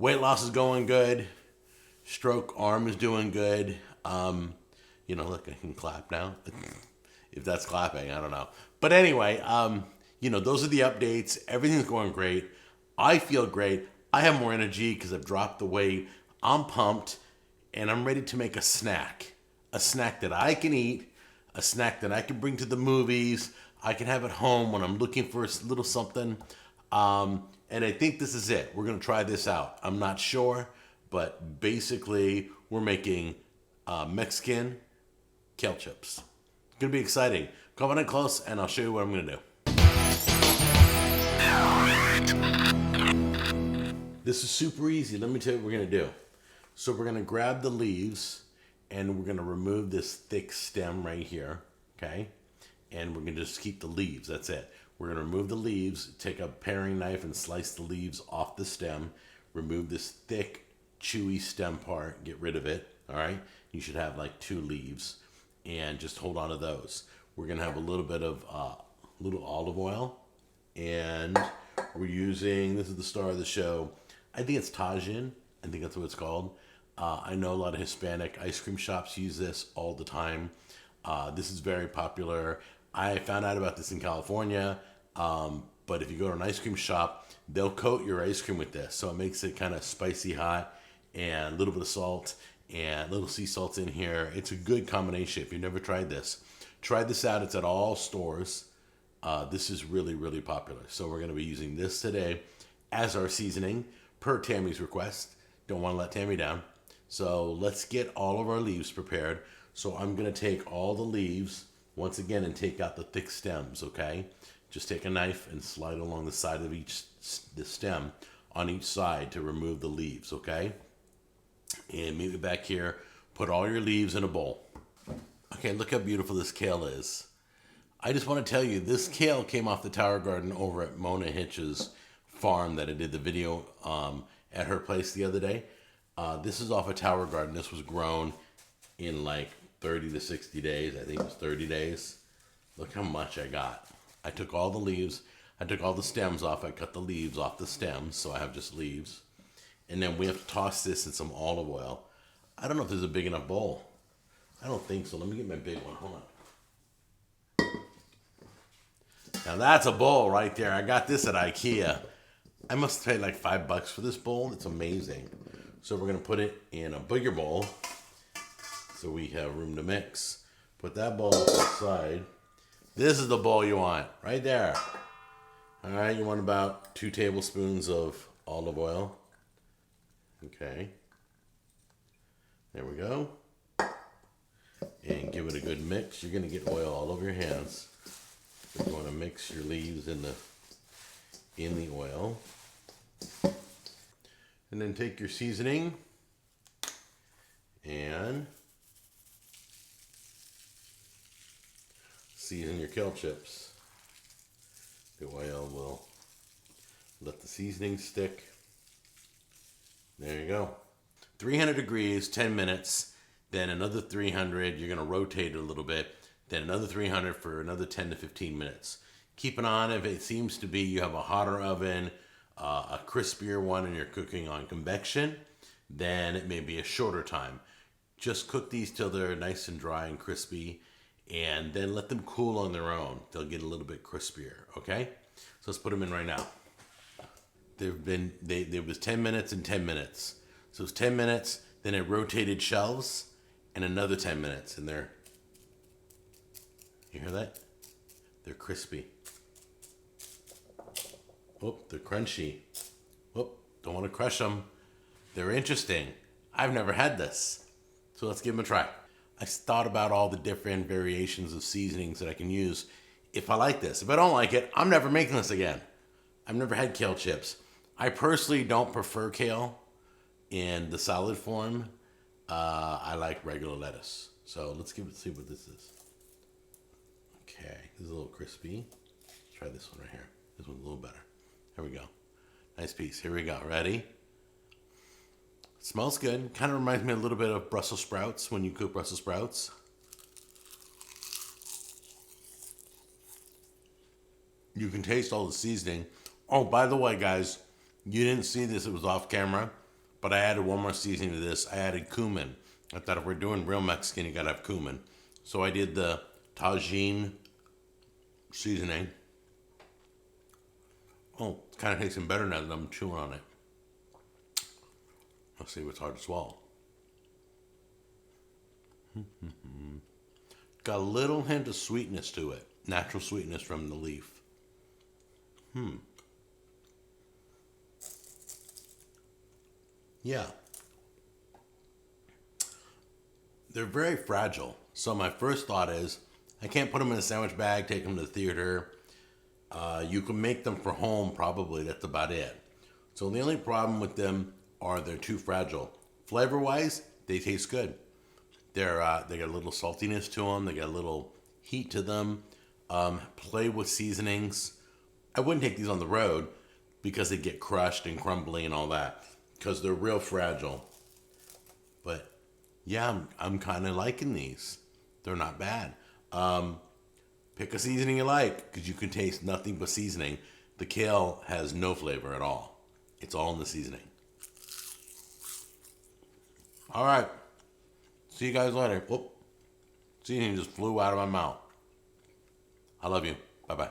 Weight loss is going good. Stroke arm is doing good. Look, I can clap now. If that's clapping, I don't know. But anyway, those are the updates. Everything's going great. I feel great. I have more energy because I've dropped the weight. I'm pumped, and I'm ready to make a snack. A snack that I can eat, a snack that I can bring to the movies. I can have at home when I'm looking for a little something. And I think this is it. We're going to try this out. I'm not sure, but basically, we're making Mexican kale chips. It's going to be exciting. Come on in close, and I'll show you what I'm going to do. This is super easy. Let me tell you what we're going to do. So we're going to grab the leaves, and we're going to remove this thick stem right here, okay? And we're going to just keep the leaves. That's it. We're going to remove the leaves, take a paring knife and slice the leaves off the stem, remove this thick, chewy stem part, get rid of it, all right? You should have like 2 leaves, and just hold on to those. We're going to have a little bit of little olive oil, and we're using, this is the star of the show, I think it's Tajin. I think that's what it's called. I know a lot of Hispanic ice cream shops use this all the time. This is very popular. I found out about this in California, but if you go to an ice cream shop, they'll coat your ice cream with this. So it makes it kind of spicy hot, and a little bit of salt and little sea salt in here. It's a good combination. If you've never tried this, try this out. It's at all stores. This is really, really popular. So we're going to be using this today as our seasoning per Tammy's request. Don't want to let Tammy down. So let's get all of our leaves prepared. So I'm going to take all the leaves once again and take out the thick stems, okay? Just take a knife and slide along the side of the stem on each side to remove the leaves, okay? And meet me back here. Put all your leaves in a bowl. Okay, look how beautiful this kale is. I just want to tell you, this kale came off the Tower Garden over at Mona Hitch's farm that I did the video at her place the other day. This is off a Tower Garden. This was grown in like 30 to 60 days. I think it was 30 days. Look how much I got. I took all the leaves. I took all the stems off. I cut the leaves off the stems, so I have just leaves. And then we have to toss this in some olive oil. I don't know if there's a big enough bowl. I don't think so. Let me get my big one. Hold on. Now that's a bowl right there. I got this at IKEA. I must pay like $5 for this bowl. It's amazing. So we're going to put it in a bigger bowl so we have room to mix. Put that bowl to the side. This is the bowl you want, right there. All right, you want about 2 tablespoons of olive oil. Okay. There we go. And give it a good mix. You're going to get oil all over your hands. You want to mix your leaves in the oil. And then take your seasoning and season your kale chips. The oil will let the seasoning stick. There you go. 300 degrees, 10 minutes, then another 300. You're going to rotate it a little bit, then another 300 for another 10 to 15 minutes. Keep it on if it seems to be you have a hotter oven, a crispier one, and you're cooking on convection, then it may be a shorter time. Just cook these till they're nice and dry and crispy, and then let them cool on their own. They'll get a little bit crispier, okay? So let's put them in right now. There was 10 minutes and 10 minutes. So it's 10 minutes, then it rotated shelves, and another 10 minutes, and you hear that? They're crispy. Oh, they're crunchy. Oh, don't want to crush them. They're interesting. I've never had this. So let's give them a try. I thought about all the different variations of seasonings that I can use if I like this. If I don't like it, I'm never making this again. I've never had kale chips. I personally don't prefer kale in the salad form. I like regular lettuce. So let's see what this is. Okay, this is a little crispy. Let's try this one right here. This one's a little better. Here we go. Nice piece. Here we go. Ready? It smells good. Kind of reminds me a little bit of Brussels sprouts when you cook Brussels sprouts. You can taste all the seasoning. Oh, by the way, guys, you didn't see this. It was off camera. But I added one more seasoning to this. I added cumin. I thought if we're doing real Mexican, you gotta have cumin. So I did the Tajin seasoning. Oh, it's kind of tasting better now that I'm chewing on it. Let's see if it's hard to swallow. Got a little hint of sweetness to it. Natural sweetness from the leaf. Yeah. They're very fragile. So my first thought is, I can't put them in a sandwich bag, take them to the theater. You can make them for home, probably. That's about it. So the only problem with them are they're too fragile. Flavor-wise, they taste good. They got a little saltiness to them. They got a little heat to them. Play with seasonings. I wouldn't take these on the road because they get crushed and crumbly and all that because they're real fragile. But yeah, I'm kind of liking these. They're not bad. Pick a seasoning you like because you can taste nothing but seasoning. The kale has no flavor at all. It's all in the seasoning. All right. See you guys later. Whoop. Seasoning just flew out of my mouth. I love you. Bye-bye.